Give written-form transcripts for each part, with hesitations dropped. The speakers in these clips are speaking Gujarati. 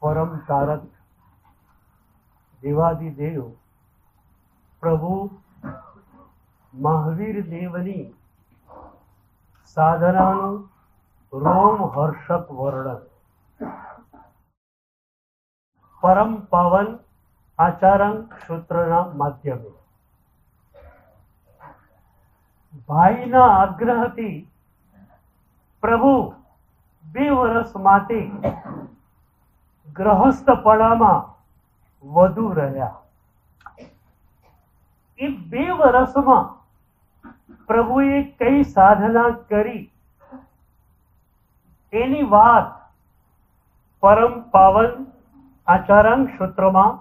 પરમ તારક દેવાદિદેવ પ્રભુ મહાવીર દેવની સાધનાનું રોમહર્ષક વર્ણન પરમ પાવન આચારંગ સૂત્રના માધ્યમે ભાઈના આગ્રહથી પ્રભુ 2 વર્ષ માટે ગ્રહસ્થપણામાં વધુ રહ્યા. એ 2 વર્ષમાં પ્રભુએ કઈ સાધના કરી એની વાત પરમ પાવન આચારંગ સૂત્રમાં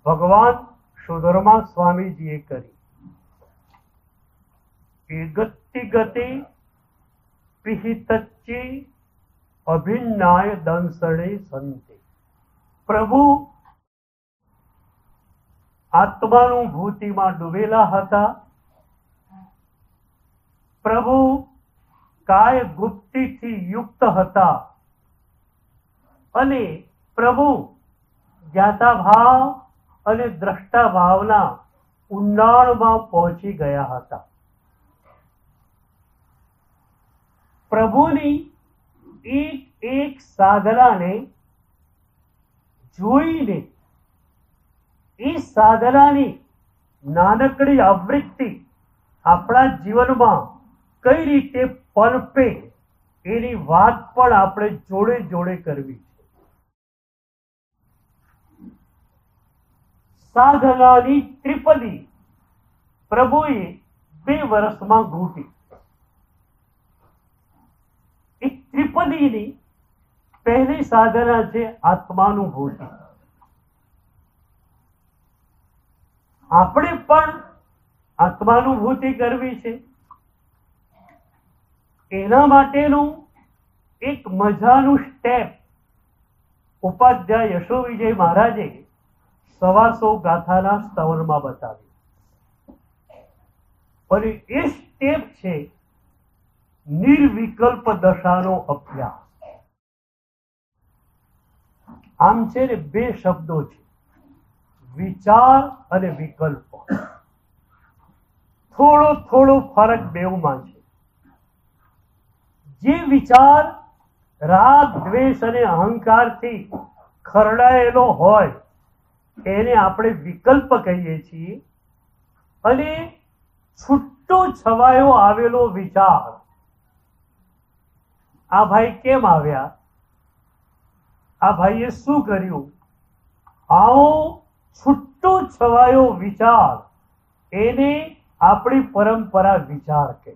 ભગવાન સુધર્મા સ્વામીજીએ કરી. ગતિ ગતિ પિહિતચ્ચે અભિન્નાય દંસણે સંતે. પ્રભુ આત્માનુભૂતિમાં ડૂબેલા હતા. પ્રભુ કાય ગુપ્તિથી યુક્ત હતા અને પ્રભુ જ્ઞાતા ભાવ અને દ્રષ્ટા ભાવના ઊંડાણમાં પહોંચી ગયા હતા. પ્રભુની એક સાધનાને જોઈને એ સાધનાની નાનકડી આવૃત્તિ આપણા જીવનમાં કઈ રીતે પનપે એની વાત પણ આપણે જોડે જોડે કરવી છે. સાધનાની ત્રિપદી પ્રભુએ 2 વર્ષમાં ઘૂંટી. એ ત્રિપદીની પહેલી સાધના છે આત્માનુભૂતિ. આપણે પણ આત્માનુભૂતિ કરવી છે. એના માટેનું એક મજાનું સ્ટેપ ઉપાધ્યાય યશો વિજય મહારાજે 125 ગાથાના સ્તવનમાં બતાવ્યું. અને એ સ્ટેપ છે નિર્વિકલ્પ દશાનો અભ્યાસ. આમ છે ને 2 શબ્દો છે, વિચાર અને વિકલ્પ. થોડો ફરક બેઉમાં છે. જે વિચાર રાગ દ્વેષ અને અહંકારથી ખરડાયેલો હોય એને આપણે વિકલ્પ કહીએ છીએ. અને છૂટો છવાયો આવેલો વિચાર, આ ભાઈ કેમ આવ્યા, આ ભાઈએ શું કર્યું, આવો છૂટો છવાયો વિચાર એને આપણી પરંપરા વિચાર કહે.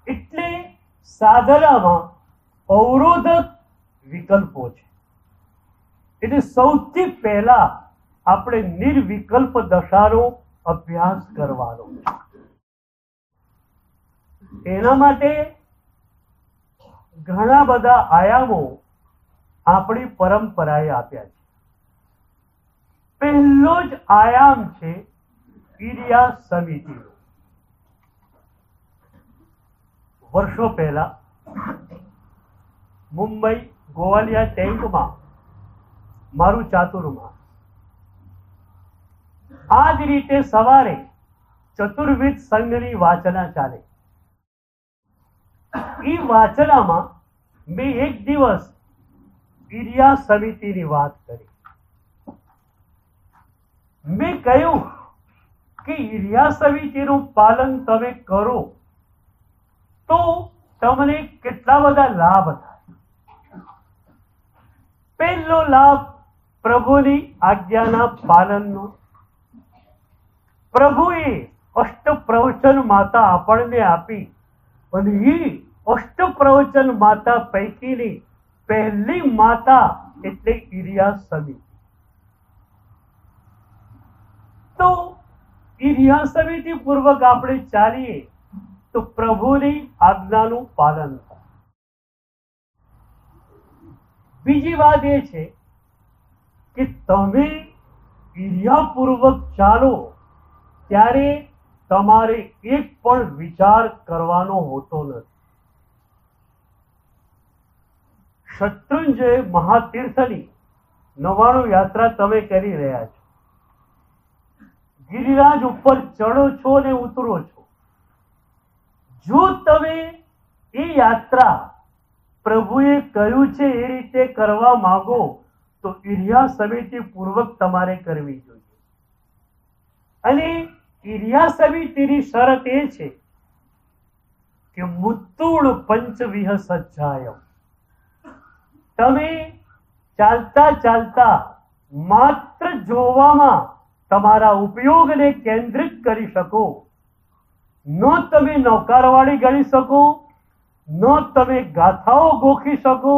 એટલે સાધનામાં અવરોધક વિકલ્પો છે. એટલે સૌથી પહેલા આપણે નિર્વિકલ્પ દશાનો અભ્યાસ કરવાનો છે. એના માટે ઘણા બધા આયામો આપણી પરંપરાએ આપ્યા છે. પહેલો જ આયામ છે ઈર્યા સમિતિનો. વર્ષો પહેલા મુંબઈ ગોવાલિયા ટેન્કમાં મારું ચાતુર્માસ. આ જ રીતે સવારે ચતુર્વિધ સંઘની વાચના ચાલે. એ વાચનામાં મેં એક દિવસ ઈર્યા સમિતિની વાત કરી. મેં કહ્યું કે ઈર્યા સમિતિનું પાલન તમે કરો તો તમને કેટલા બધા લાભ થાય. પહેલો લાભ પ્રભુની આજ્ઞાના પાલનનો. પ્રભુએ અષ્ટપ્રવચન માતા આપણને આપી અને એ અષ્ટપ્રવચન માતા પૈકીની પહેલી માતા એટલે ઈર્યા સમિતિ. તો ઈર્યા સમિતિ પૂર્વક આપણે ચાલીએ તો પ્રભુની આજ્ઞાનું પાલન થાય. બીજી વાત એ છે કે તમે ઈર્યાપૂર્વક ચાલો ત્યારે તમારે એક પણ વિચાર કરવાનો હોતો નથી. શત્રુંજય મહાતીર્થની 99 યાત્રા તમે કરી રહ્યા છો, ગિરિરાજ ઉપર ચડો છો ને ઉતરો છો. જો તમે એ યાત્રા પ્રભુએ કહ્યું છે એ રીતે કરવા માંગો તો ઈર્યા સમિતિ પૂર્વક તમારે કરવી જોઈએ. અને ઈર્યા સમિતિની શરત એ છે કે મુત્તુળ પંચવિહ સજ્જાયમ. તમે ચાલતા ચાલતા માત્ર જોવામાં તમારા ઉપયોગને કેન્દ્રિત કરી શકો. ન તમે નૌકારવાળી ગણી શકો, ન તમે ગાથાઓ ગોખી શકો,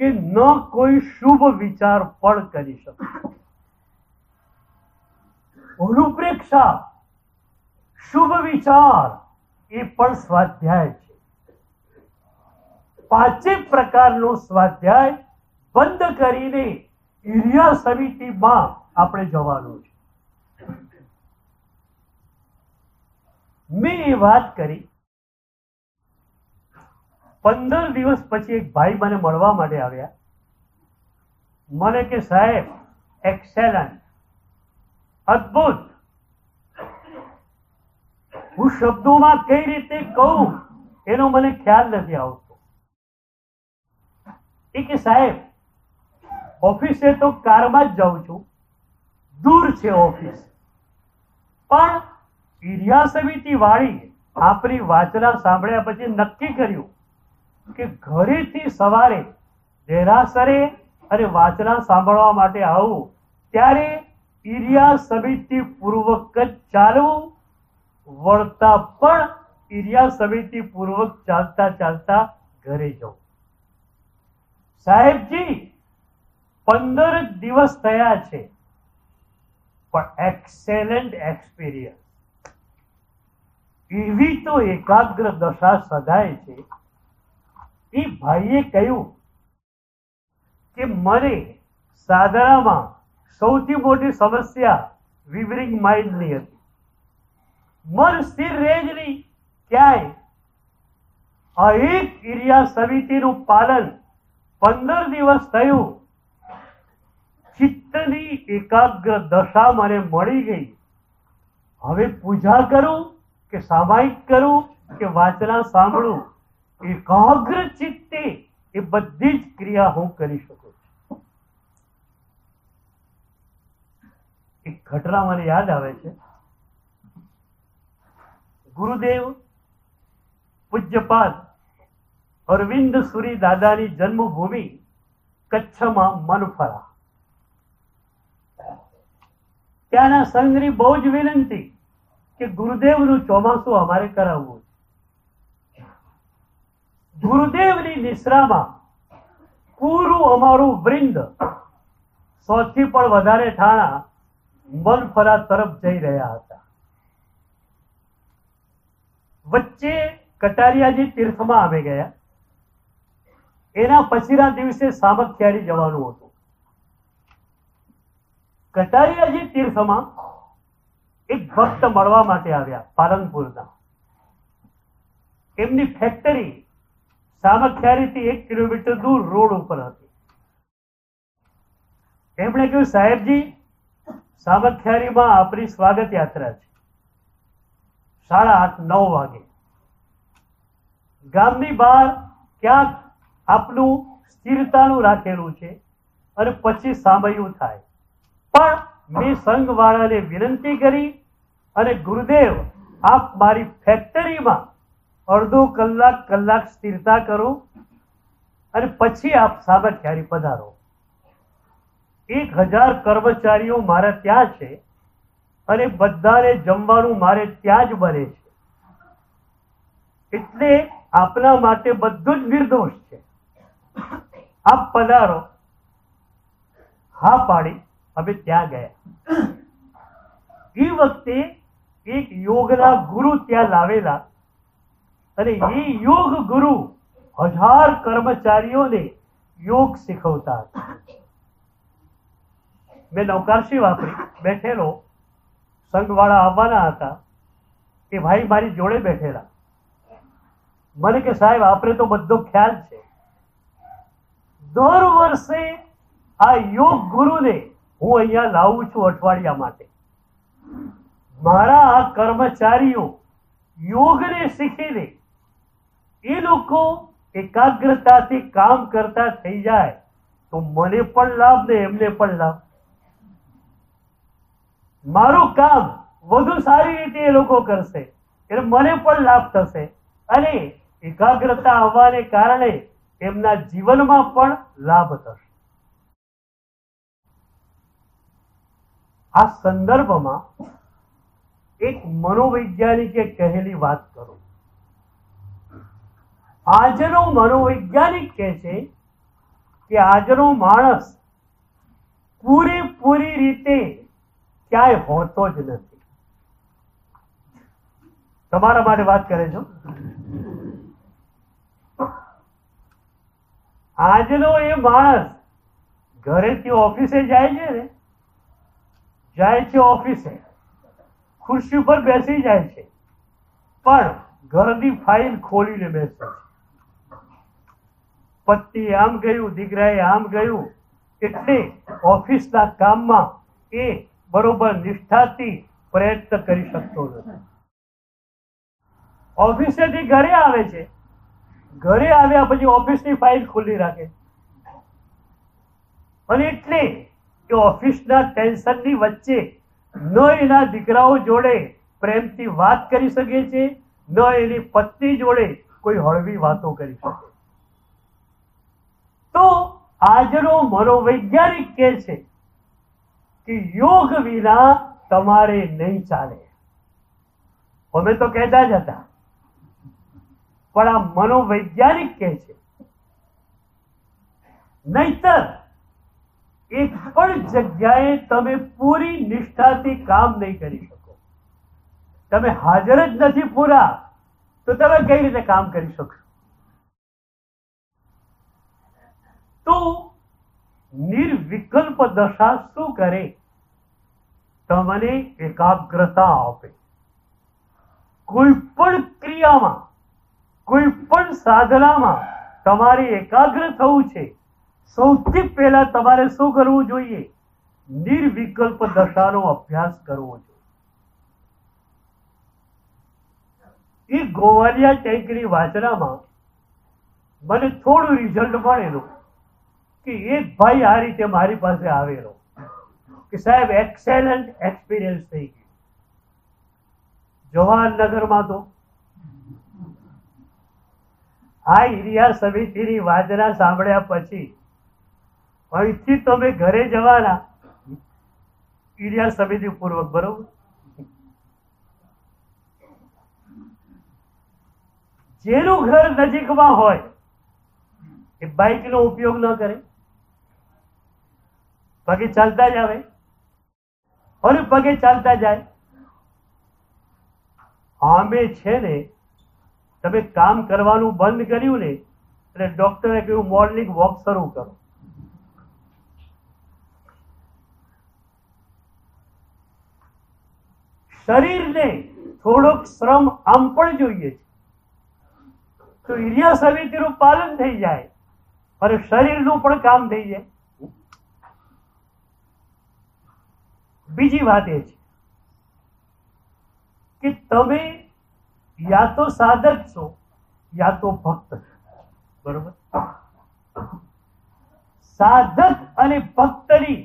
કે ન કોઈ શુભ વિચાર પણ કરી શકો. અનુપ્રેક્ષા, શુભ વિચાર એ પણ સ્વાધ્યાય છે. 5 પ્રકારનો સ્વાધ્યાય બંધ કરીને ઈર્યા સમિતિમાં આપણે જવાનું છે. મેં એ વાત કરી. 15 દિવસ પછી એક ભાઈ મને મળવા માટે આવ્યા. મને કે સાહેબ, એક્સેલન્ટ, અદ્ભુત. હું શબ્દોમાં કઈ રીતે કહું એનો મને ખ્યાલ નથી આવતો. એ કે સાહેબ, ઓફિસે તો કારમાં જ જાઉં છું, દૂર છે ઓફિસ, પણ ઈર્યા સમિતિ વાળી આપણી વાચના સાંભળ્યા પછી નક્કી કર્યું કે ઘરેથી સવારે દેરાસરે અને વાચના સાંભળવા માટે આવું ત્યારે ઈર્યા સમિતિ પૂર્વક જ ચાલવું, વળતા પણ ઈર્યા સમિતિ પૂર્વક ચાલતા ચાલતા ઘરે જવું. સાહેબજી, 15 દિવસ થયા છે, પણ એક્સેલન્ટ એક્સપિરિયન્સ. એવી તો એકાગ્ર દશા સધાય છે. એ ભાઈએ કહ્યું કે મને સાધનામાં સૌથી મોટી સમસ્યા વિવરિંગ માઇન્ડની હતી. મન સ્થિર રહે જ નહીં ક્યાંય. આ એક ઈર્યા સમિતિનું પાલન 15 દિવસ થયું. ચિત્તની એકાગ્ર દશા મને મળી ગઈ. હવે પૂજા કરું કે સામાયિક કરું કે વાચના સાંભળું, એકાગ્ર ચિત્તે એ બધી જ ક્રિયા હું કરી શકું છું. એક ઘટના મને યાદ આવે છે. ગુરુદેવ પૂજ્યપાદ અરવિંદ સુરી દાદાની જન્મભૂમિ કચ્છમાં મનફરા. ત્યાંના સંઘની બહુ જ વિનંતી કે ગુરુદેવનું ચોમાસું અમારે કરાવવું. ગુરુદેવની નિશ્રામાં પૂરું અમારું વૃંદ 100 થી પણ વધારે ઠાણા મનફરા તરફ જઈ રહ્યા હતા. વચ્ચે કટારિયાજી તીર્થમાં અમે ગયા. એના પછીના દિવસે સામખિયારી જવાનું હતું. કટારિયાજી તીર્થમાં એક ભક્ત મળવા માટે આવ્યા પાલનપુરના. એમની ફેક્ટરી સામખિયારીથી 1 કિલોમીટર દૂર રોડ ઉપર હતી. એમણે કહ્યું, સાહેબજી, સામખિયારીમાં આપણી સ્વાગત યાત્રા છે, 8:30-9 વાગે. ગામની બહાર ક્યાંક આપનું સ્થિરતાનું રાખેલું છે અને પછી સામયું થાય. પણ મેં સંઘવાળાને વિનંતી કરી અને ગુરુદેવ, આપ મારી ફેક્ટરીમાં અડધો કલાક સ્થિરતા કરો અને પછી આપ સામખિયારી પધારો. 1000 કર્મચારીઓ મારા ત્યાં છે અને બધાને જમવાનું મારે ત્યાં જ બને છે, એટલે આપના માટે બધું જ નિર્દોષ છે, આપ પધારો. હા પાડી અમે ત્યાં ગયા. એ વખતે એક યોગના ગુરુ ત્યાં લાવેલા અને એ યોગ ગુરુ 1000 કર્મચારીઓને યોગ શીખવતા હતા. મેં નૌકારશી વાપરી બેઠેલો. સંઘવાળા આવવાના હતા. એ ભાઈ મારી જોડે બેઠેલા. મને કે સાહેબ, આપણે તો બધો ખ્યાલ છે, દર વર્ષે આ યોગ ગુરુને હું અહીંયા લાવું છું અઠવાડિયા માટે. મારા આ કર્મચારીઓ યોગને શીખીને એ લોકો એકાગ્રતાથી કામ કરતા થઈ જાય તો મને પણ લાભ ને એમને પણ લાભ. મારું કામ વધુ સારી રીતે એ લોકો કરશે એટલે મને પણ લાભ થશે અને એકાગ્રતા આવવાને કારણે એમના જીવનમાં પણ લાભ થશે. આ સંદર્ભમાં એક મનોવૈજ્ઞાનિકે કહેલી વાત કરું. આજનો મનોવૈજ્ઞાનિક કહે છે કે આજનો માણસ પૂરેપૂરી રીતે ક્યાંય હોતો જ નથી. તમારા માટે વાત કરે છો. આજનો એ માણસ ઘરેથી ઓફિસે જાય છે ને, જાય છે ઓફિસે, ખુરશી પર બેસી જાય છે, પણ ઘરની ફાઇલ ખોલીને બેસે છે. પતિ આમ ગયું, દીકરાએ આમ ગયું, એટલે ઓફિસના કામમાં એ બરોબર નિષ્ઠાથી પ્રયત્ન કરી શકતો નથી. ઓફિસેથી ઘરે આવે છે, ઘરે આવ્યા પછી ઓફિસની ફાઇલ ખોલી રાખે અને એટલે કે ઓફિસના ટેન્શનની વચ્ચે ન એના દીકરાઓ જોડે પ્રેમથી વાત કરી શકે છે, ન એની પત્ની જોડે કોઈ હળવી વાતો કરી શકે. તો આજનો મનોવૈજ્ઞાનિક કહે છે કે યોગ વિના તમારે નહીં ચાલે. અમે તો કહેતા જ હતા, પણ આ મનોવૈજ્ઞાનિક કહે છે નહીતર એક પણ જગ્યાએ તમે પૂરી નિષ્ઠાથી કામ નહીં કરી શકો. તમે હાજર જ નથી પૂરા તો તમે કઈ રીતે કામ કરી શકશો? તો નિર્વિકલ્પ દશા શું કરે? તમને એકાગ્રતા આપે. કોઈ પણ ક્રિયામાં, કોઈ પણ સાધનામાં તમારે એકાગ્ર થવું છે, સૌથી પહેલા તમારે શું કરવું જોઈએ? નિર્વિકલ્પ દશાનો અભ્યાસ કરવો જોઈએ. એ ગોવાલિયા ટેન્કની વાચનામાં મને થોડું રિઝલ્ટ મળેલું કે એક ભાઈ આ રીતે મારી પાસે આવેલો કે સાહેબ એક્સેલન્ટ એક્સપિરિયન્સ થઈ ગયું. જવાહરનગરમાં તો આ એરિયા સમિતિની વાચના સાંભળ્યા પછી અહીંથી તમે ઘરે જવાના એરિયા સમિતિ પૂર્વક, બરોબર? જેનું ઘર નજીકમાં હોય એ બાઇકનો ઉપયોગ ન કરે, પગે ચાલતા જ આવે અને પગે ચાલતા જાય. આમે છે ને તમે કામ કરવાનું બંધ કર્યું ને એટલે ડોક્ટરે કહ્યું મોર્નિંગ વોક શરૂ કરો. શરીરને થોડોક શ્રમ આમ પણ જોઈએ છે તો એરિયા સમિતિનું પાલન થઈ જાય અને શરીરનું પણ કામ થઈ જાય. બીજી વાત એ છે કે તમે યા તો સાધક છો યા તો ભક્ત છો, બરોબર? સાધક અને ભક્તની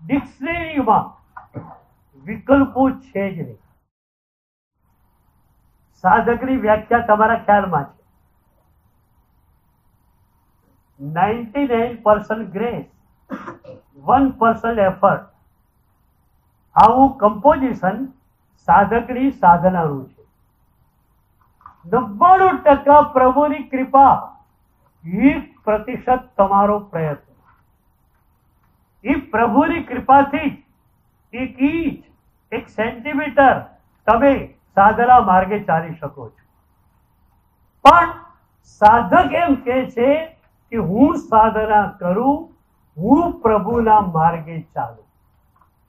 ડિક્શનરીમાં વિકલ્પો છે જ નહીં. સાધકની વ્યાખ્યા તમારા ખ્યાલમાં છે 99% ગ્રેસ, 1% એફર્ટ. આવું કમ્પોઝિશન સાધકની સાધનાનું છે. 99% પ્રભુની કૃપા, 1% તમારો પ્રયત્ન. એ પ્રભુની કૃપાથી જ 1 ઇંચ, 1 સેન્ટીમીટર તમે સાધના માર્ગે ચાલી શકો છો. પણ સાધક એમ કહે છે કે હું સાધના કરું, હું પ્રભુના માર્ગે ચાલું,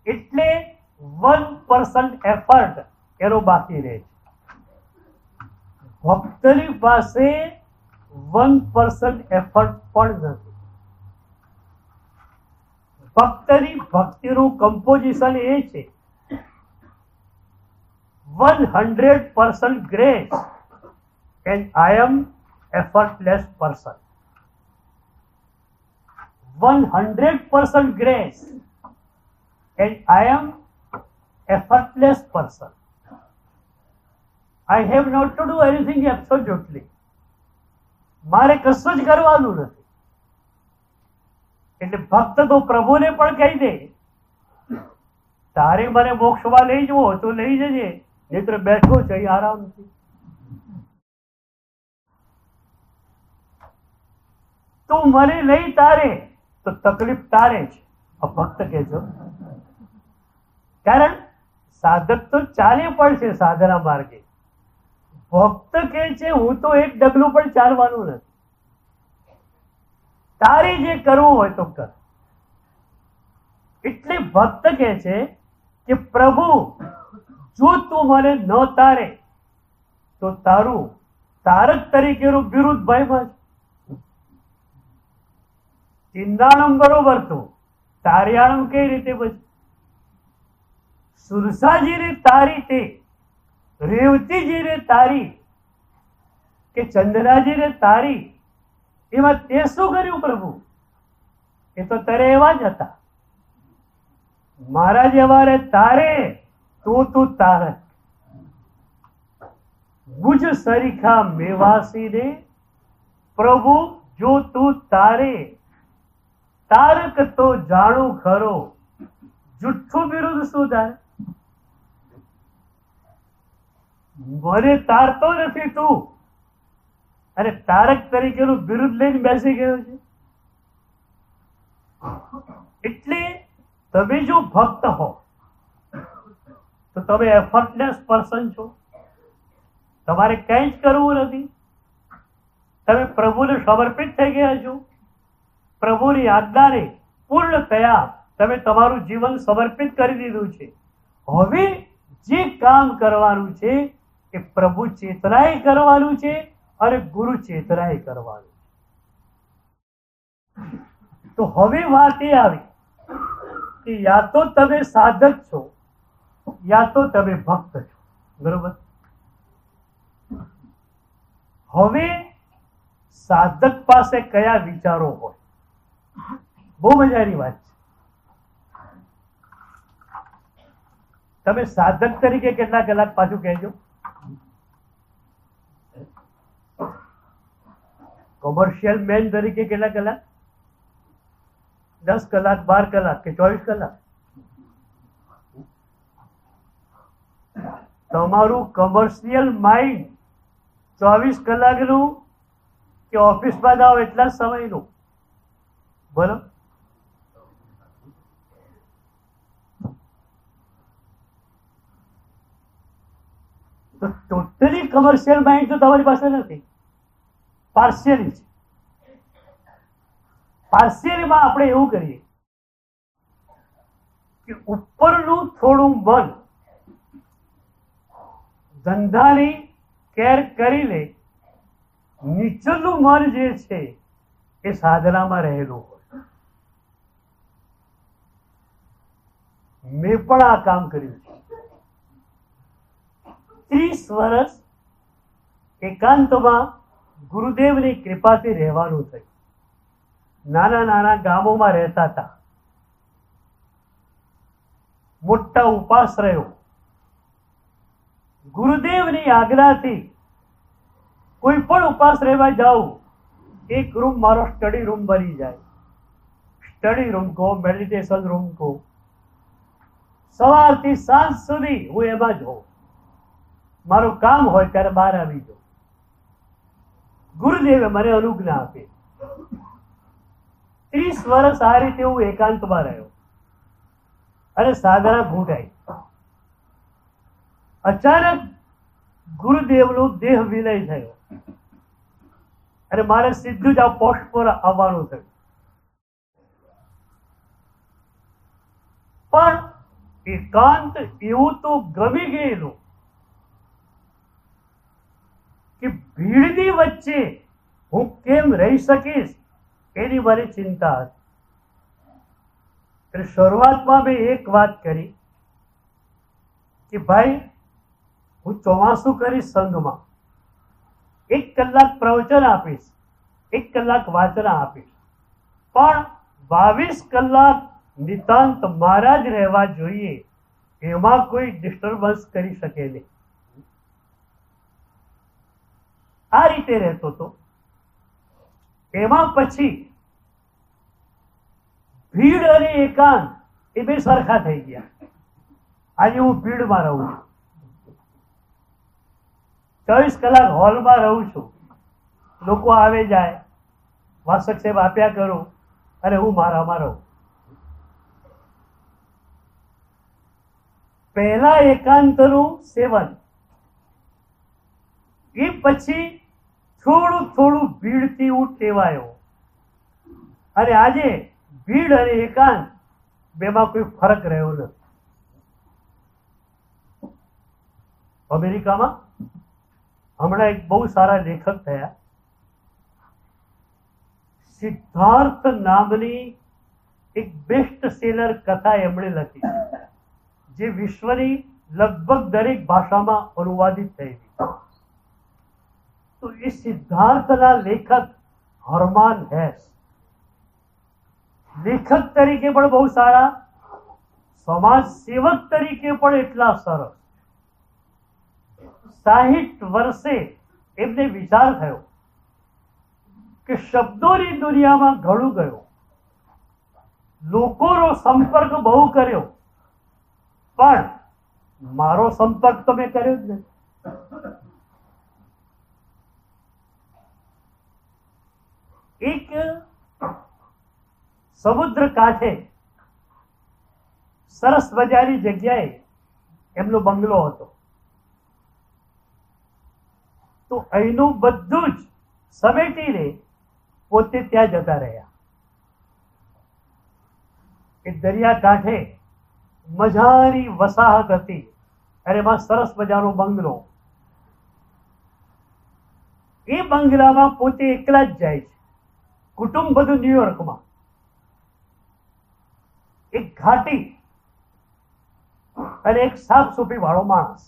એટલે 1% એફર્ટ એનો બાકી રહે છે. ભક્તની પાસે 1% એફર્ટ પણ નથી. ભક્તની ભક્તિનું કમ્પોઝિશન એ છે 100% grace and I am effortless person. 100% grace and I am effortless person. I have not to do anything absolutely. મારે કશું જ કરવાનું નથી. એટલે ભક્ત તો પ્રભુને પણ કહી દે, તારે મને મોક્ષમાં લઈ જવો તો લઈ જજે, મિત્ર બેઠો છે આરામથી. તું મને લઈ તારે તો તકલીફ તારે છે, ભક્ત કે છો. કારણ સાધક તો ચાલે પડશે સાધના માર્ગે. ભક્ત કે છે હું તો એક ડગલું પણ ચાલવાનું નથી, તારે જે કરવું હોય તો કર. એટલે ભક્ત કે છે કે પ્રભુ જો તું મને ન તારે તો તારું તારક તરીકેનું બિરુદ ભાઈમાં છે. ચિંદાણમ બરોબર તું તારિયાણમ કઈ રીતે બચે? સુરસાજીને તારી તે, રેવતીજીને તારી કે ચંદ્રાજીને તારી, એમાં તે શું કર્યું પ્રભુ? એ તો તારે એવા જ હતા. મારા જેવારે તારે તું તારક. ગુજ સરીખા મેવાસીને પ્રભુ જો તું તારે, તારક તો જાણું ખરો, જુઠ્ઠું બિરુદ શું થાય? મને તારતો નથી તું, અને તારક તરીકેનું બિરુદ લઈને બેસી ગયો છે. એટલે તમે જો ભક્ત હો તો તમે એફર્ટલેસ પર્સન છો. તમારે કંઈ જ કરવું નથી. તમે પ્રભુને સમર્પિત થઈ ગયા છો. પ્રભુની આજ્ઞાને પૂર્ણતયા તમે તમારું જીવન સમર્પિત કરી દીધું છે. હવે જે કામ કરવાનું છે એ પ્રભુ ચેતનાએ કરવાનું છે અને ગુરુ ચેતનાએ કરવાનું છે. તો હવે વાત એ આવી કે યા તો તમે સાધક છો યા તો તમે ભક્ત છો. બરોબર? હવે સાધક પાસે કયા વિચારો હોય? બહુ મજાની વાત છે. તમે સાધક તરીકે કેટલા કલાક પાછું કહેજો? કોમર્શિયલ મેન તરીકે કેટલા કલાક? 10 કલાક, 12 કલાક કે 24 કલાક? તમારું કોમર્શિયલ માઇન્ડ 24 કલાકનું કે ઓફિસમાં જાઓ એટલા જ સમયનું? બોલો. તો ટોટલી કમર્શિયલ માઇન્ડ તો તમારી પાસે નથી, પાર્શિયલી છે. પાર્શિયલીમાં આપણે એવું કરીએ કે ઉપરનું થોડું મન ધંધાની કેર કરી લે, નીચેનું મન જે છે એ સાધનામાં રહેલું હોય. મેં પણ આ કામ કર્યું છે. 30 વર્ષ એકાંતમાં ગુરુદેવની કૃપાથી રહેવાનું થયું. નાના નાના ગામોમાં રહેતા હતા. મોટા ઉપાશ્રયો. ગુરુદેવની આજ્ઞાથી કોઈ પણ ઉપાશ્રયમાં જાઉં, એક રૂમ મારો સ્ટડી રૂમ બની જાય. સ્ટડી રૂમ કહો, મેડિટેશન રૂમ કહો. સવારથી સાંજ સુધી હું એમાં જ હોઉં. મારું કામ હોય ત્યારે બહાર આવી જાઉં. ગુરુદેવે મને અનુજ્ઞા આપી. 30 વર્ષ આ રીતે હું એકાંતમાં રહ્યો અને સાધના ભૂંડાઈ. અચાનક ગુરુદેવનો દેહ વિલય થયો અને મારે સીધું જ આ પોસ્ટ પર આવવાનું થયું. પણ એકાંત એવું તો ગમી ગયેલું કે ભીડની વચ્ચે હું કેમ રહી શકીશ એની મારી ચિંતા હતી. એટલે શરૂઆતમાં મેં એક વાત કરી કે ભાઈ હું ચોમાસું કરીશ સંઘમાં, 1 કલાક પ્રવચન આપીશ, 1 કલાક વાંચન આપીશ, પણ 22 કલાક નિતાંત મારા જ રહેવા જોઈએ, એમાં કોઈ ડિસ્ટર્બન્સ કરી શકે નહીં. આ રીતે રહેતો હતો. એમાં પછી ભીડ અને એકાંત એ બે સરખા થઈ ગયા. આજે હું ભીડમાં રહું છું, 24 કલાક હોલમાં રહું છું, લોકો આવે જાય, વાસક સાહેબ આપ્યા કરું અને હું મારામાં રહું. પહેલા એકાંતનું સેવન, એ પછી થોડું થોડું ભીડથી હું ટેવાયો, અને આજે ભીડ અને એકાંત બેમાં કોઈ ફરક રહ્યો નથી. અમેરિકામાં હમણાં એક બહુ સારા લેખક થયા, સિદ્ધાર્થ નામની એક બેસ્ટ સેલર કથા એમણે લખી, જે વિશ્વની લગભગ દરેક ભાષામાં અનુવાદિત થઈ હતી. તો એ સિદ્ધાર્થના લેખક હરમાન હેસ, લેખક તરીકે પણ બહુ સારા, સમાજ સેવક તરીકે પણ એટલા સરસ. 60 વર્ષે એમને વિચાર થયો કે શબ્દોની દુનિયામાં ઘણું ગયો, લોકોનો સંપર્ક બહુ કર્યો, પણ મારો સંપર્ક તો મેં કર્યો જ નહીં. એક સમુદ્ર કાંઠે સરસ મજાની જગ્યાએ એમનો બંગલો હતો. તો અહીંનું બધું જ સમેટીને પોતે ત્યાં જતા રહ્યા. એ દરિયા કાંઠે મજાની વસાહત હતી, અને એમાં સરસ મજાનો બંગલો. એ બંગલામાં પોતે એકલા જ જાય છે, કુટુંબ બધું ન્યુયોર્કમાં. એક ઘાટી અને એક સાફ સૂફી વાળો માણસ,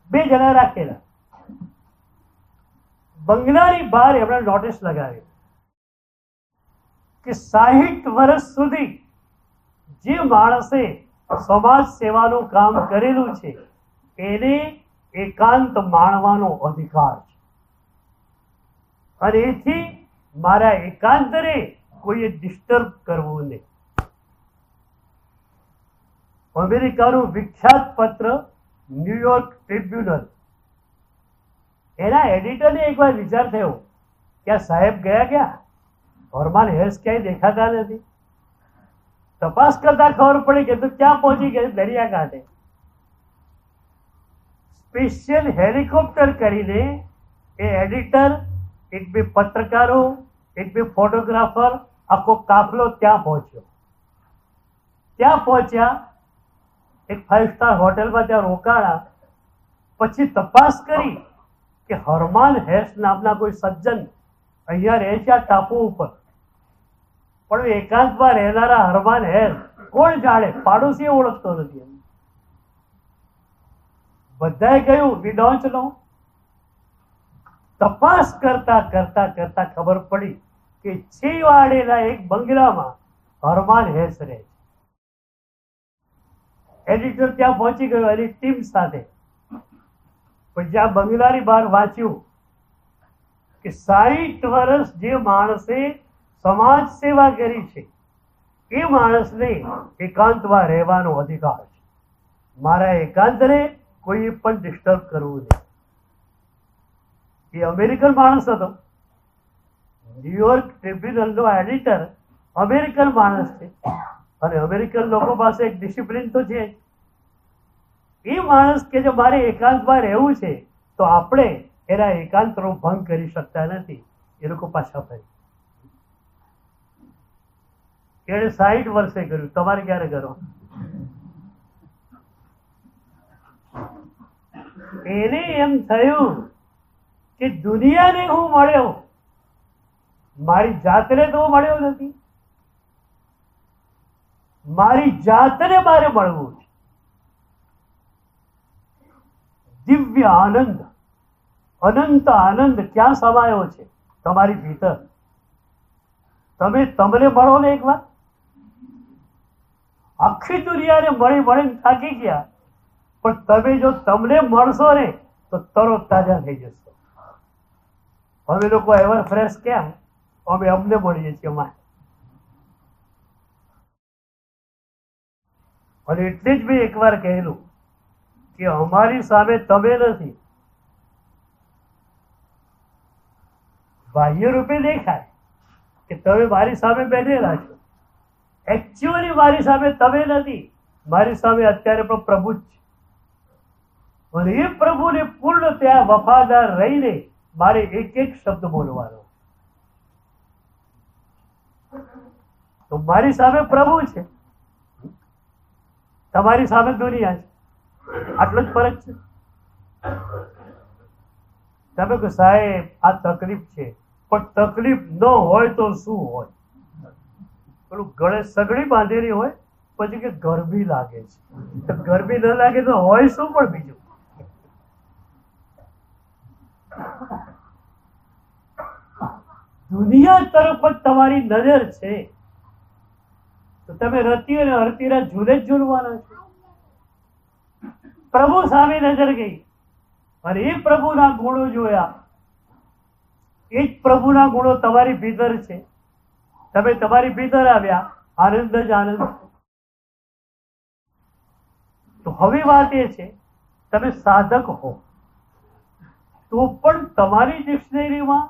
2 જણા રાખેલા. બંગલાની બહાર એમણે નોટિસ લગાવી કે 60 વર્ષ સુધી જે માણસે સમાજ સેવાનું કામ કરેલું છે એને એકાંત માણવાનો અધિકાર છે, અને એથી મારા એકાંતને કોઈએ ડિસ્ટર્બ કરવું નહીં. અમેરિકાનું વિખ્યાત પત્ર ન્યુયોર્ક ટ્રિબ્યુનલ, એના એડિટરને એકવાર વિચાર થયો કે આ સાહેબ ગયા ક્યાં, હરમાન હેસ ક્યાંય દેખાતા નથી. તપાસ કરતા ખબર પડી કે તો ક્યાં પહોંચી ગયા, દરિયા કાંઠે. સ્પેશિયલ હેલિકોપ્ટર કરીને એ એડિટર, 1-2 પત્રકારો, 1-2 ફોટોગ્રાફર, આખો કાફલો ત્યાં પહોંચ્યો. ત્યાં પહોંચ્યા, એક 5 સ્ટાર હોટેલમાં ત્યાં રોકાણા. પછી તપાસ કરી કે હરમાન હેસ નામના કોઈ સજ્જન અહીંયા રહે છે આ ટાપુ ઉપર, પણ એકાંતમાં રહેનારા હરમાન હેસ કોણ જાણે, પાડોશી ઓળખતો નથી. એમ બધાએ કહ્યું વી ડોન્ટ નો. તપાસ કરતા કરતા કરતા ખબર પડી કે છેવાડેના એક બંગલામાં હરમાન હેસ રહે છે. એડિટર ત્યાં પહોંચી ગયો એની ટીમ સાથે. પણ જ્યાં બંગલાની બહાર વાંચ્યું કે 60 વર્ષ જે માણસે સમાજ સેવા કરી છે એ માણસને એકાંતમાં રહેવાનો અધિકાર છે, મારા એકાંતને કોઈ પણ ડિસ્ટર્બ કરવું નહીં. એ અમેરિકન માણસ હતો, ન્યુયોર્ક ટ્રિબ્યુનલનો એડિટર અમેરિકન માણસ છે, અને અમેરિકન લોકો પાસે એક ડિસિપ્લિન તો છે. એ માણસ કે જો મારે એકાંતમાં રહેવું છે તો આપણે એના એકાંતનો ભંગ કરી શકતા નથી. એ લોકો પાછા ફરી. એણે 60 વર્ષે કર્યું, તમારે ક્યારે કરો? એને એમ થયું કે દુનિયાને હું મળ્યો, મારી જાતને તો હું મળ્યો નથી. મારી જાતને મારે મળવું છે. દિવ્ય આનંદ, અનંત આનંદ ક્યાં સમાયો છે? તમારી ભીતર. તમે તમને મળો ને એકવાર. આખી દુનિયાને મળીને થાકી ગયા, પણ તમે જો તમને મળશો ને તો તરો તાજા થઈ જશો. અમે લોકો એવર ફ્રેશ કેમ? અમે અમને મળીએ છીએ અમારે. અને એટલે જ મેં એકવાર કહેલું કે અમારી સામે તમે નથી. બાહ્ય રૂપે દેખાય કે તમે મારી સામે બેઠેલા છો, એકચ્યુઅલી મારી સામે તમે નથી. મારી સામે અત્યારે પણ પ્રભુ જ છે. અને એ પ્રભુને પૂર્ણ ત્યાં વફાદાર રહીને મારે એક એક શબ્દ બોલવાનો. તો મારી સામે પ્રભુ છે, તમારી સામે દુનિયા છે. આટલો જ ફરક છે. તમે કહો સાહેબ આ તકલીફ છે, પણ તકલીફ ન હોય તો શું હોય? પેલું ગળે સગડી બાંધેલી હોય, પછી કે ગરમી લાગે છે. તો ગરમી ન લાગે તો હોય શું પણ બીજું? દુનિયા તરફ જ તમારી નજર છે, તો તમે રતી અને હરતીના ઝૂલે જ ઝૂલવાના છો. પ્રભુ સામે નજર ગઈ અને એ પ્રભુના ગુણો જોયા. એ જ પ્રભુના ગુણો તમારી ભીતર છે. તમે તમારી ભીતર આવ્યા, આનંદ જ આનંદ. તો હવે વાત એ છે, તમે સાધક હો તો પણ તમારી ડિક્શનરીમાં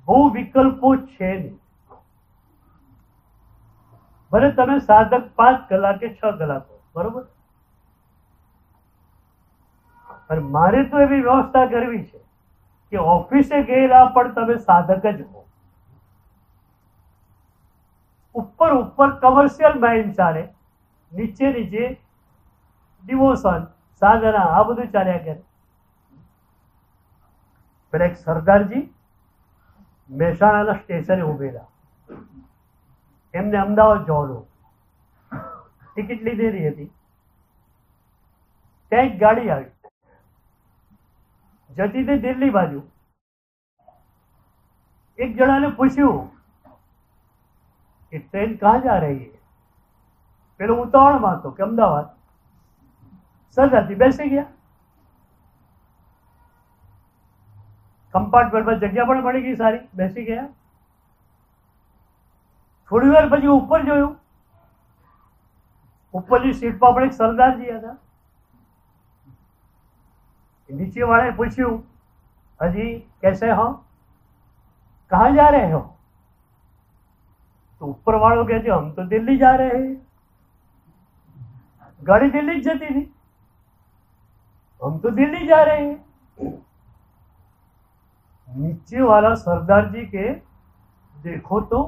બહુ વિકલ્પો છે નહીં. ભલે તમે સાધક 5 કલાક કે 6 કલાક હો, બરોબર. અને મારે તો એવી વ્યવસ્થા કરવી છે કે ઓફિસે ગયેલા પણ તમે સાધક જ હો. ઉપર કમર્શિયલ માઇન્ડ ચાલે, નીચે ડિવોશન, સાધના, આ બધું ચાલ્યા કરે. પેલા એક સરદારજી મહેસાણાના સ્ટેશને ઉભેલા. એમને અમદાવાદ જવાનું, ટિકિટ લીધેલી હતી. ત્યાં એક ગાડી આવી, જતી હતી દિલ્હી બાજુ. એક જણાને પૂછ્યું कि ट्रेन कहाँ जा रही है? પેલો ઉતાવળમાં હતો કે અમદાવાદ. સરદારજી બેસી ગયા. કમ્પાર્ટમેન્ટમાં જગ્યા પણ મળી ગઈ સારી, બેસી ગયા. થોડી વાર પછી ઉપર જોયું, ઉપરની સીટમાં પણ એક સરદારજી હતા. નીચે વાળાએ પૂછ્યું, अजी कैसे हो, कहाँ जा रहे हो? तो ऊपर वालों कहते हम तो दिल्ली जा रहे हैं. गाड़ी दिल्ली जती थी, हम तो दिल्ली जा रहे हैं. नीचे वाला सरदार जी के देखो तो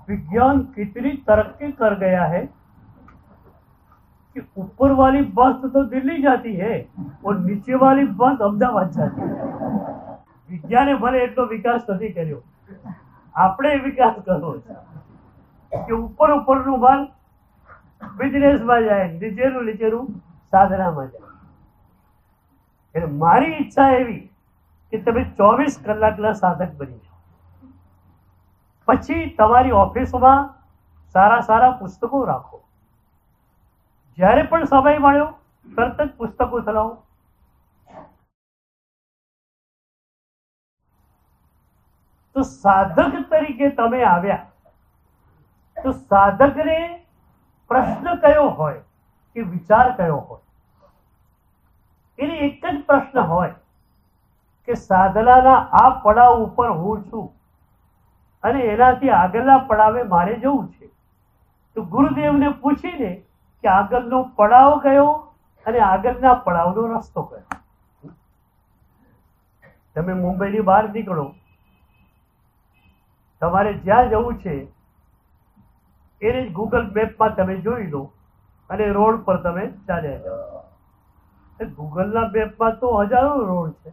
विज्ञान कितनी तरक्की कर गया है कि ऊपर वाली बस तो दिल्ली जाती है और नीचे वाली बस अहमदाबाद जाती है. વિજ્ઞાને ભલે એટલો વિકાસ નથી કર્યો, આપણે વિકાસ કરવો છે કે ઉપરનું માલ બિઝનેસમાં જાય, નીચેનું સાધનામાં જાય. એટલે મારી ઈચ્છા એવી કે તમે 24 કલાકના સાધક બની જાઓ. પછી તમારી ઓફિસમાં સારા પુસ્તકો રાખો. જ્યારે પણ સમય મળ્યો તરત જ પુસ્તકો ચલાવો. તો સાધક તરીકે તમે આવ્યા, તો સાધકને પ્રશ્ન કયો હોય કે વિચાર કયો હોય? એને એક જ પ્રશ્ન હોય કે સાધનાના આ પડાવ ઉપર હું છું અને એનાથી આગળના પડાવે મારે જવું છે. તો ગુરુદેવને પૂછીને કે આગળનો પડાવ કયો અને આગળના પડાવનો રસ્તો કયો. તમે મુંબઈની બહાર નીકળો, તમારે જ્યાં જવું છે એને જ ગૂગલ મેપમાં તમે જોઈ લો અને રોડ પર તમે ચાલ્યા જાઓ. ગૂગલના મેપમાં તો હજારો રોડ છે,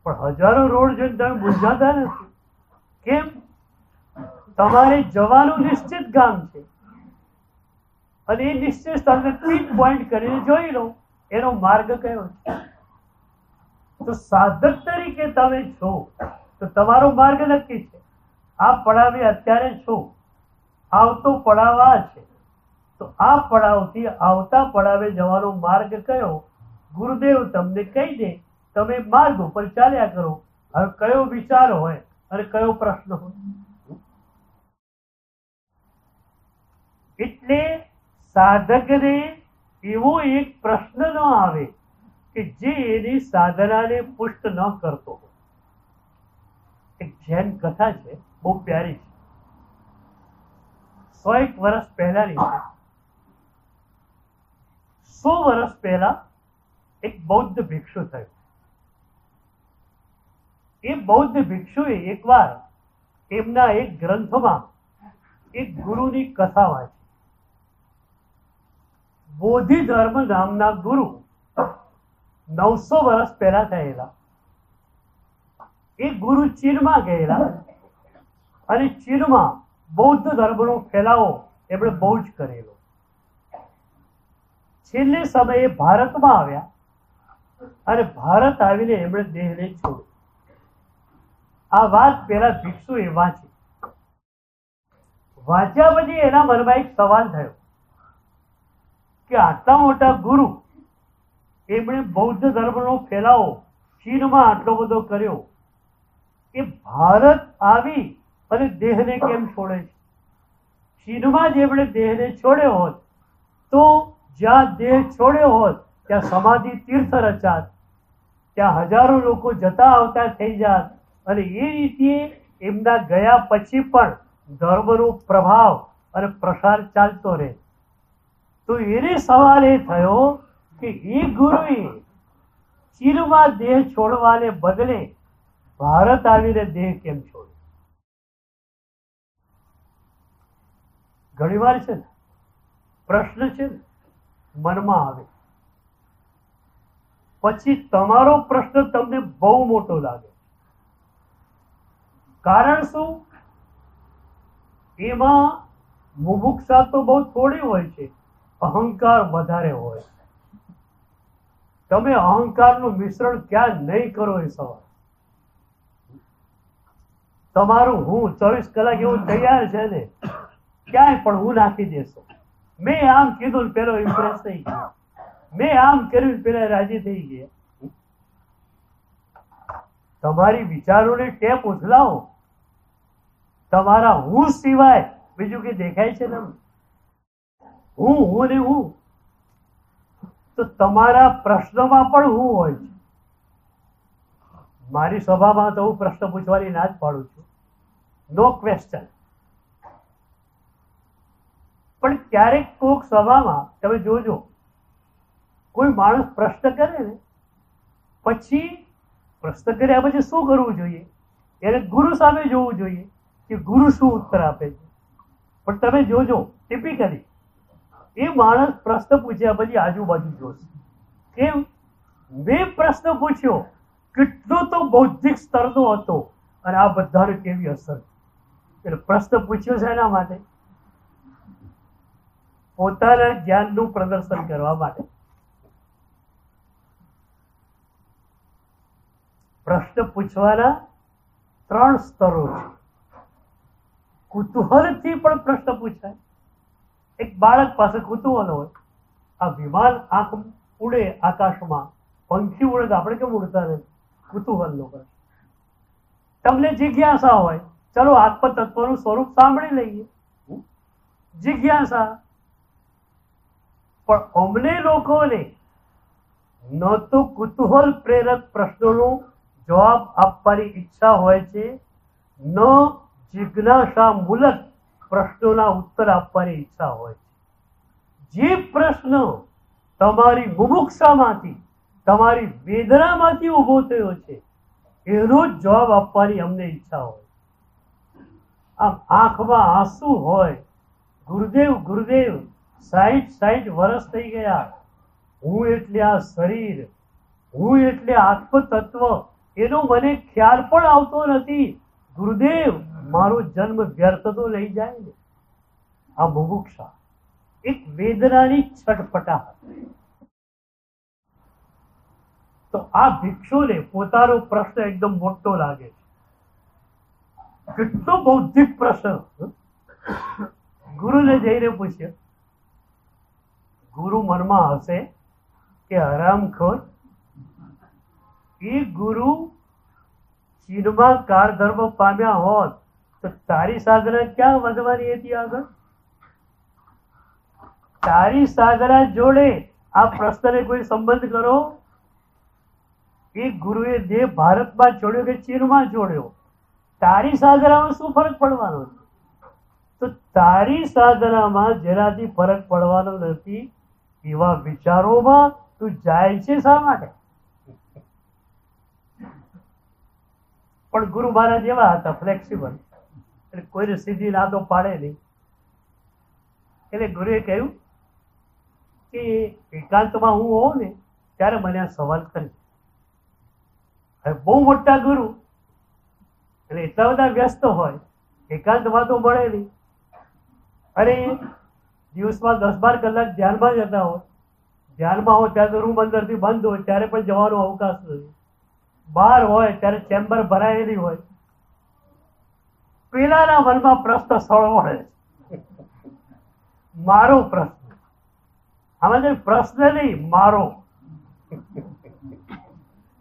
પણ હજારો રોડ જોઈને તમે મૂંઝાતા નથી. કેમ? તમારે જવાનું નિશ્ચિત ગામ છે અને એ નિશ્ચિત સ્થળને પિન પોઈન્ટ કરીને જોઈ લો એનો માર્ગ કયો છે. તો સાધક તરીકે તમે છો તો તમારો માર્ગ નક્કી છે. આ પડાવે અત્યારે છો, આવતો પડાવ આ છે, તો આ પડાવથી આવતા પડાવે જવાનો માર્ગ કયો ગુરુદેવ તમને કહી દે, તમે માર્ગ ઉપર ચાલ્યા કરો. હવે કયો વિચાર હોય અને કયો પ્રશ્ન હોય. એટલે સાધકને એવો એક પ્રશ્ન ન આવે કે જે એની સાધનાને પુષ્ટ ન કરતો હોય. એક જૈન કથા છે, બહુ પ્યારી છે, 101 વર્ષ પહેલાની છે. 100 વર્ષ પહેલા એક બૌદ્ધ ભિક્ષુ થયો. એ બૌદ્ધ ભિક્ષુએ એકવાર એમના એક ગ્રંથમાં એક ગુરુની કથા વાંચી. બોધિ ધર્મ નામના ગુરુ 900 વર્ષ પહેલા થયેલા. એ ગુરુ ચીનમાં ગયેલા અને ચીનમાં બૌદ્ધ ધર્મનો ફેલાવો એમણે બહુ જ કરેલો. છેલ્લે સમયે ભારતમાં આવ્યા અને ભારત આવીને એમણે દેહને છોડ્યો. આ વાત પેલા ભિક્ષુએ વાંચી. વાંચ્યા પછી એના મનમાં એક સવાલ થયો કે આટલા મોટા ગુરુ, એમણે બૌદ્ધ ધર્મનો ફેલાવો ચીનમાં આટલો બધો કર્યો, એ ભારત આવી અને દેહને કેમ છોડે છે? ચીનમાં જ એમણે દેહને છોડ્યો હોત તો જ્યાં દેહ છોડ્યો હોત ત્યાં સમાધિ તીર્થ રચાત, ત્યાં હજારો લોકો જતા આવતા થઈ જાત અને એ રીતે એમના ગયા પછી પણ ધર્મનો પ્રભાવ અને પ્રસાર ચાલતો રહે. તો એને સવાલ એ થયો કે એ ગુરુએ ચીનમાં દેહ છોડવાને બદલે ભારત આવીને દેહ કેમ છોડ્યો? ઘણી વાર છે ને પ્રશ્ન છે ને મનમાં આવે, પછી તમારો પ્રશ્ન તમને બહુ મોટો લાગે. કારણ શું? એમાં મુમુક્ષા તો બહુ થોડી હોય છે, અહંકાર વધારે હોય. તમે અહંકારનું મિશ્રણ ક્યાં નહીં કરો એ સવાલ. તમારું હું 24 કલાક એવું તૈયાર છે ને, ક્યાંય પણ હું નાખી દેશો. મેં આમ કીધું પેલો ઇમ્પ્રેસ થઈ ગયો, મેં આમ કર્યું પેલા રાજી થઈ ગયા. તમારી વિચારોને ટેપ ઉથલાવો. તમારા હું સિવાય બીજું કઈ દેખાય છે ને? હું ને હું. તો તમારા પ્રશ્નમાં પણ હું હોય છે. મારી સભામાં તો હું પ્રશ્ન પૂછવાની ના જ પાડું છું, નો ક્વેશ્ચન. પણ ક્યારેક કોઈક સભામાં તમે જોજો, કોઈ માણસ પ્રશ્ન કરે ને, પછી પ્રશ્ન કર્યા પછી શું કરવું જોઈએ? એને ગુરુ સામે જોવું જોઈએ કે ગુરુ શું ઉત્તર આપે છે. પણ તમે જોજો ટિપિકલી એ માણસ પ્રશ્ન પૂછ્યા પછી આજુબાજુ જોશે. કેમ? મેં પ્રશ્ન પૂછ્યો કેટલો તો બૌદ્ધિક સ્તરનો હતો અને આ બધાને કેવી અસર. એટલે પ્રશ્ન પૂછ્યો છે એના માટે, પોતાના જ્ઞાનનું પ્રદર્શન કરવા માટે. પ્રશ્ન પૂછવાના 3 સ્તરો છે. કુતૂહલથી પણ પ્રશ્ન પૂછાય. એક બાળક પાસે કુતૂહલ હોય, આ વિમાન આંખ ઉડે આકાશમાં, પંખી ઉડે તો આપણે કેમ ઉડતા નથી? કુતૂહલ નો પ્રશ્ન. તમને જિજ્ઞાસા હોય, ચલો આત્મ તત્વનું સ્વરૂપ સાંભળી લઈએ, જિજ્ઞાસા. પણ અમને લોકોને ન તો કુતૂહલ પ્રેરક પ્રશ્નોનો જવાબ આપવાની ઈચ્છા હોય છે, ન જિજ્ઞાસા મૂલક પ્રશ્નોના ઉત્તર આપવાની ઈચ્છા હોય છે. જે પ્રશ્ન તમારી મુમુક્ષામાંથી, તમારી વેદનામાંથી ઉભો થયો છે, એનો જ જવાબ આપવાની અમને ઈચ્છા હોય. આમ આંખમાં આંસુ હોય, ગુરુદેવ ગુરુદેવ 60 વર્ષ થઈ ગયા, હું એટલે આ શરીર, હું એટલે આત્મ તત્વ, એનો મને ખ્યાલ પણ આવતો નથી. ગુરુદેવ મારો જન્મ વ્યર્થ તો લઈ જાય ને. આ મુમુક્ષા એક વેદનાની છટપટાહટ. તો આ ભિક્ષુને પોતાનો પ્રશ્ન એકદમ મોટો લાગે છે. કેટલો બૌદ્ધિક પ્રશ્ન. ગુરુને જઈને પૂછ્યો. ગુરુ મનમાં હશે કે હરામખોર, એ ગુરુ ચીનમાં કાળ ધર્મ પામ્યા હોત તો તારી સાધના ક્યાં વધવાની હતી આગળ? તારી સાધના જોડે આ પ્રશ્નને કોઈ સંબંધ કરો. એ ગુરુએ દેહ ભારતમાં છોડ્યો કે ચીનમાં છોડ્યો, તારી સાધનામાં શું ફરક પડવાનો છે? તો તારી સાધનામાં જેનાથી ફરક પડવાનો નથી એવા વિચારોમાં તું જાય છે શા માટે? પણ ગુરુ મહારાજ એવા હતા ફ્લેક્સિબલ, એટલે કોઈને સીધી ના તો પાડે નહીં. એટલે ગુરુએ કહ્યું કે એકાંતમાં હું હોઉં ને ત્યારે મને આ સવાલ કરી. હવે બહુ મોટા ગુરુ એટલે એટલા બધા વ્યસ્ત હોય, એકાંતમાં તો મળે નહીં. અરે દિવસમાં 10-12 કલાક ધ્યાનમાં જતા હોય, ધ્યાનમાં હોય ત્યારે તો રૂમ અંદરથી બંધ હોય, ત્યારે પણ જવાનો અવકાશ નથી. બહાર હોય ત્યારે ચેમ્બર ભરાયેલી હોય. પેલાના મનમાં પ્રશ્ન સળવળે છે, મારો પ્રશ્ન. આમાં તો પ્રશ્ન નહીં, મારો.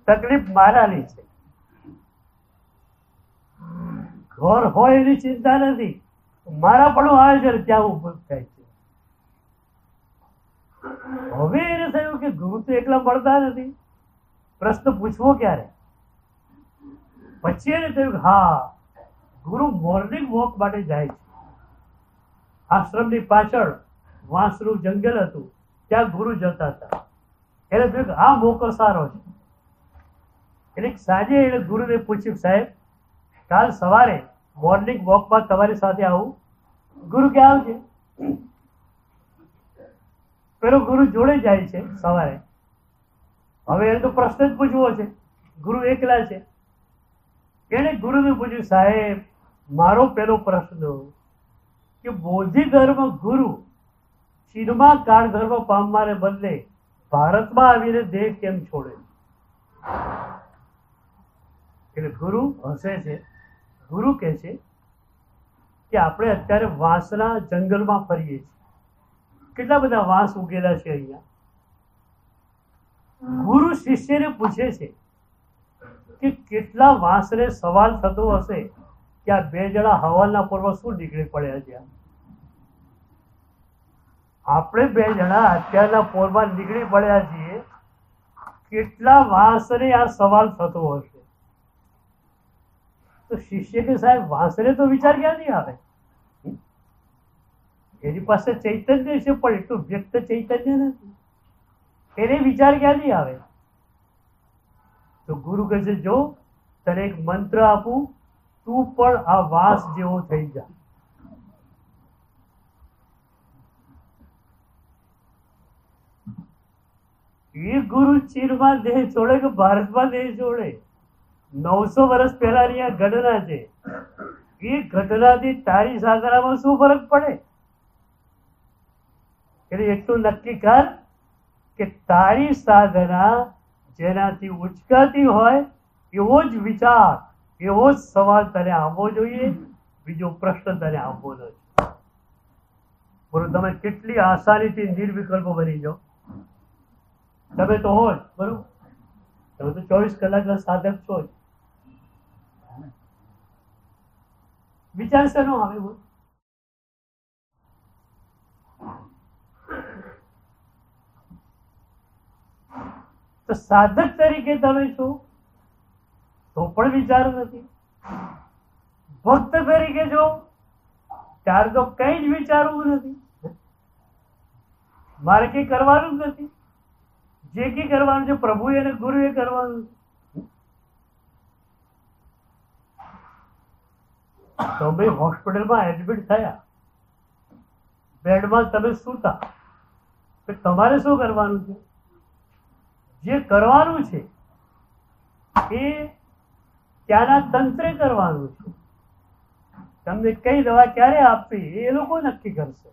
તકલીફ મારાની છે. ઘર હોય એની ચિંતા નથી, મારા પણ આવે છે ત્યાં ઉભું થાય છે. હવે એને થયું કે ગુરુ તો એકલા મળતા નથી, પ્રશ્ન પૂછવો ક્યારે? પછી એને થયું કે હા, ગુરુ મોર્નિંગ વોક માટે જાય છે. આશ્રમની પાછળ વાંસનું જંગલ હતું, ત્યાં ગુરુ જતા હતા. એને થયું કે આ મોકો સારો છે. એટલે સાંજે એને ગુરુને પૂછ્યું, સાહેબ કાલ સવારે મોર્નિંગ વોકમાં તમારી સાથે આવું? ગુરુ કે આવજે. પેલો ગુરુ જોડે જાય છે સવારે. હવે એને તો પ્રશ્ન જ પૂછવો છે, ગુરુ એકલા છે. એને ગુરુને પૂછ્યું, સાહેબ મારો પેલો પ્રશ્ન કે બોધિ ધર્મ ગુરુ ચીનમાં કાળ ધર્મ પામવાને બદલે ભારતમાં આવીને દેહ કેમ છોડે? એટલે ગુરુ હસે છે. ગુરુ કહે છે કે આપણે અત્યારે વાંસના જંગલમાં ફરીએ છીએ. કેટલા બધા વાંસ ઉગેલા છે અહીંયા. ગુરુ શિષ્યને પૂછે છે કે કેટલા વાંસને સવાલ થતો હશે કે આ બે જણા હવાના પૂર્વ શું નીકળી પડ્યા છે. આપણે બે જણા અત્યારના પોરમાં નીકળી પડ્યા છીએ, કેટલા વાંસને આ સવાલ થતો હશે? તો શિષ્ય કે સાહેબ વાંસને તો વિચાર ક્યાંથી આવે? એની પાસે ચૈતન્ય છે પણ એટલું વ્યક્ત ચૈતન્ય નથી, એને વિચાર ક્યાંથી આવે? તો ગુરુ કહે છે, જો તને એક મંત્ર આપું, તું પણ આ વાંસ જેવો થઈ જા. એ ગુરુ ચીનમાં દેહ છોડે કે ભારતમાં દેહ છોડે? 900 વર્ષ પહેલાની આ ઘટના છે. એ ઘટનાથી તારી સાધનામાં શું ફરક પડે? એટલે એટલું નક્કી કર કે તારી સાધના જેનાથી ઉચકાતી હોય એવો જ વિચાર, એવો જ સવાલ તને આવવો જોઈએ, બીજો પ્રશ્ન તને આવવો જોઈએ. બરોબર, તમે કેટલી આસાનીથી નિર્વિકલ્પ બની જાઓ. તમે તો હોય બરોબર, તમે તો 24 કલાકના સાધક છો જ. વિચાર શેનો આવે? બોલ. તો સાધક તરીકે તમે છો તો પણ વિચાર નથી, ભક્ત તરીકે છો ત્યારે તો કઈ જ વિચારવું નથી. મારે કઈ કરવાનું જ નથી, જે કઈ કરવાનું છે પ્રભુએ અને ગુરુએ કરવાનું છે. તમે હોસ્પિટલમાં એડમિટ થયા, બેડમાં તમે સૂતા, તો તમારે શું કરવાનું છે? જે કરવાનું છે એ ત્યાંના તંત્રે કરવાનું છે. તમને કઈ દવા ક્યારે આપવી એ લોકો નક્કી કરશે.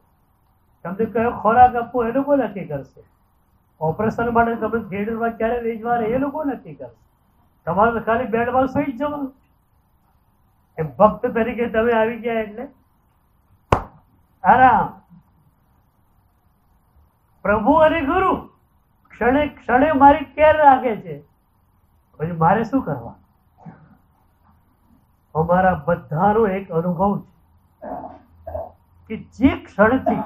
તમને કયો ખોરાક આપવો એ લોકો નક્કી કરશે. ઓપરેશન માટે તમે થિયેટરમાં ક્યારે લઈ જવાના એ લોકો નક્કી કરશે. તમારે તો ખાલી બેડમાં સુઈ જ જવાનું. એ ભક્ત તરીકે તમે આવી ગયા એટલે આરામ. પ્રભુ અને ગુરુ ક્ષણે ક્ષણે મારી કેર રાખે છે. પછી મારે શું કરવા? અમારા બધાનો એક અનુભવ છે કે જે ક્ષણથી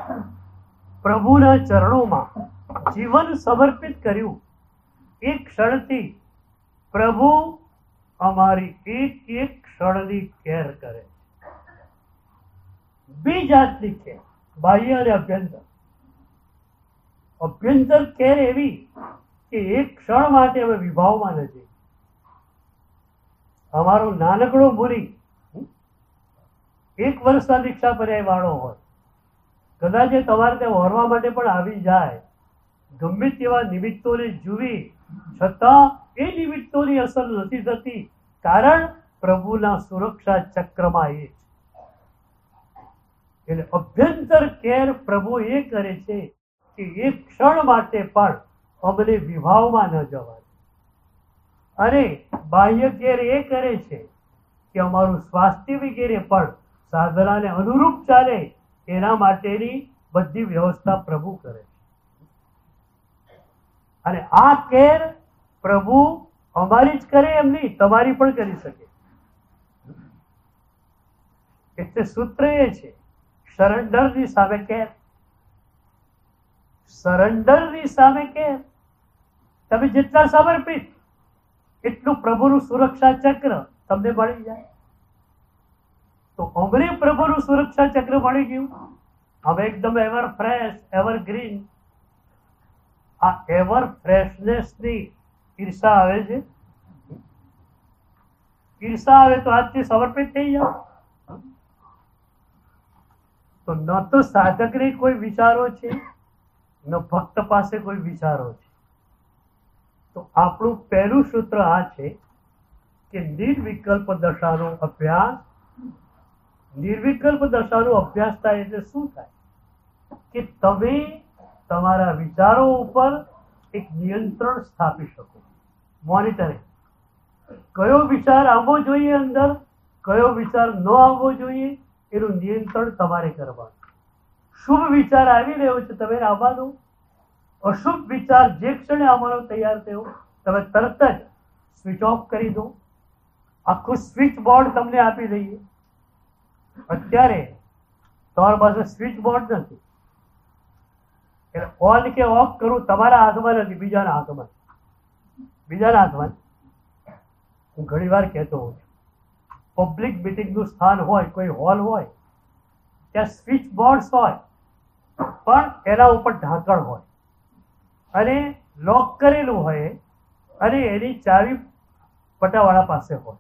પ્રભુના ચરણોમાં જીવન સમર્પિત કર્યું એ ક્ષણથી પ્રભુ અમારી એક એક ક્ષણની કેર કરે. બે જાતની કેર, બાહ્ય અને અભ્યંતર. અભ્યંતર કેર એવી કે એક ક્ષણ માટે અમે વિભાવમાં નથી. અમારો નાનકડો મુનિ 1 વર્ષના દીક્ષા પર્યાય વાળો હોય, કદાચ એ તમારે ત્યાં વરવા માટે પણ આવી જાય, ગમે તેવા નિમિત્તોને જુવી છતાં એ નિમિત્તોની અસર નથી થતી, કારણ પ્રભુના સુરક્ષા ચક્રમાં એ છે. એટલે અભ્યંતર કેર પ્રભુ એ કરે છે કે એક ક્ષણ માટે પણ અમને વિભાવમાં ન જવા. અને બાહ્ય કેર એ કરે છે કે અમારું સ્વાસ્થ્ય વગેરે પણ સાધનાને અનુરૂપ ચાલે એના માટેની બધી વ્યવસ્થા પ્રભુ કરે છે. અને આ કેર પ્રભુ અમારી જ કરે એમ નહીં, તમારી પણ કરી શકે. એટલે સૂત્ર એ છે સરેન્ડરની સામે કેર. સરેન્ડરની સામે કેર. તમે જેટલા સમર્પિત એટલું પ્રભુનું સુરક્ષા ચક્ર તમને મળી જાય. તો અમને પ્રભુનું સુરક્ષા ચક્ર મળી ગયું. હવે એકદમ એવર ફ્રેશ, એવર ગ્રીન. આ એવર ફ્રેશનેસની ઈર્ષા આવે છે. ઈર્ષા આવે તો આજથી સમર્પિત થઈ જાઓ. તો ન તો સાધકને કોઈ વિચારો છે, ન ભક્ત પાસે કોઈ વિચારો છે. તો આપણું પહેલું સૂત્ર આ છે કે નિર્વિકલ્પ દશાનો અભ્યાસ. નિર્વિકલ્પ દશાનો અભ્યાસ થાય એટલે શું થાય કે તમે તમારા વિચારો ઉપર એક નિયંત્રણ સ્થાપી શકો. મોનિટરિંગ. કયો વિચાર આવવો જોઈએ અંદર, કયો વિચાર ન આવવો જોઈએ, એનું નિયંત્રણ તમારે કરવાનું. શુભ વિચાર આવી રહ્યો છે તમે આવવા દો. અશુભ વિચાર જે ક્ષણે આવવાનો તૈયાર થયો તમે તરત જ સ્વિચ ઓફ કરી દો. આખું સ્વિચ બોર્ડ તમને આપી દઈએ. અત્યારે તમારી પાસે સ્વિચ બોર્ડ નથી, એટલે ઓન કે ઓફ કરવું તમારા હાથમાં નથી, બીજાના હાથમાં. બીજાના હાથમાં. હું ઘણી વાર કહેતો હોઉં છું, પબ્લિક મિટિંગનું સ્થાન હોય, કોઈ હોલ હોય, ત્યાં સ્વિચ બોર્ડ હોય પણ એના ઉપર ઢાંકણ હોય અને લોક કરેલું હોય અને એની ચાવી પટાવાળા પાસે હોય.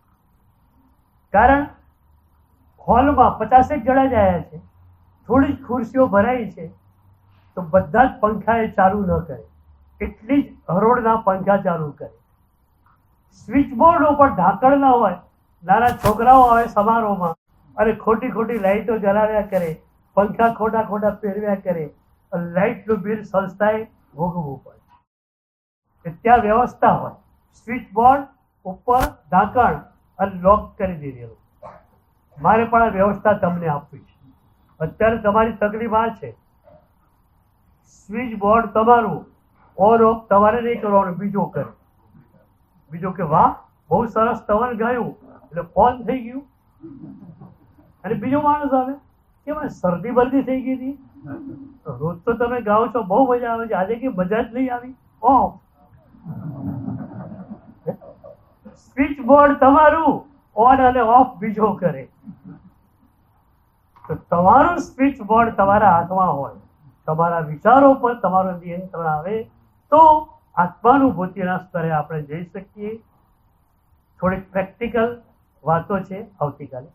કારણ હોલમાં 50 જણા જ આવ્યા છે, થોડી જ ખુરશીઓ ભરાઈ છે, તો બધા જ પંખા એ ચાલુ ન કરે, એટલી જ હરોળના પંખા ચાલુ કરે. સ્વિચ બોર્ડ ઉપર ઢાંકણ ન હોય, નાના છોકરાઓ આવે સમારોહમાં અને ખોટી ખોટી લાઈટો જલાવ્યા કરે, પંખા ખોટા ખોટા ફેરવ્યા કરે, લાઈટનું બિલ સંસ્થાએ ભોગવવું પડે. ત્યાં વ્યવસ્થા હોય, સ્વિચ બોર્ડ ઉપર ઢાંકણ અને લોક કરી દીધેલું. મારે પણ આ વ્યવસ્થા તમને આપવી છે. અત્યારે તમારી તકલીફ આ છે, સ્વિચ બોર્ડ તમારું ઓન ઓફ તમારે નહીં કરવાનું, બીજો કરે. બીજો કે વાહ બહુ સરસ તવન ગાયું એટલે ઓન થઈ ગયું. અને બીજો માણસ આવે કે મને શરદી બરદી થઈ ગઈ હતી, રોજ તો તમે ગાઓ છો, બહુ મજા આવે છે, આજે કે મજા જ નહીં આવી, ઓફ. સ્વિચ બોર્ડ તમારું ઓન અને ઓફ બીજો કરે. તો તમારું સ્વિચ બોર્ડ તમારા હાથમાં હોય, તમારા વિચારો પર તમારું નિયંત્રણ આવે તો આત્માનુભૂતિના સ્તરે આપણે જઈ શકીએ. થોડીક પ્રેક્ટિકલ વાતો છે, આવતીકાલે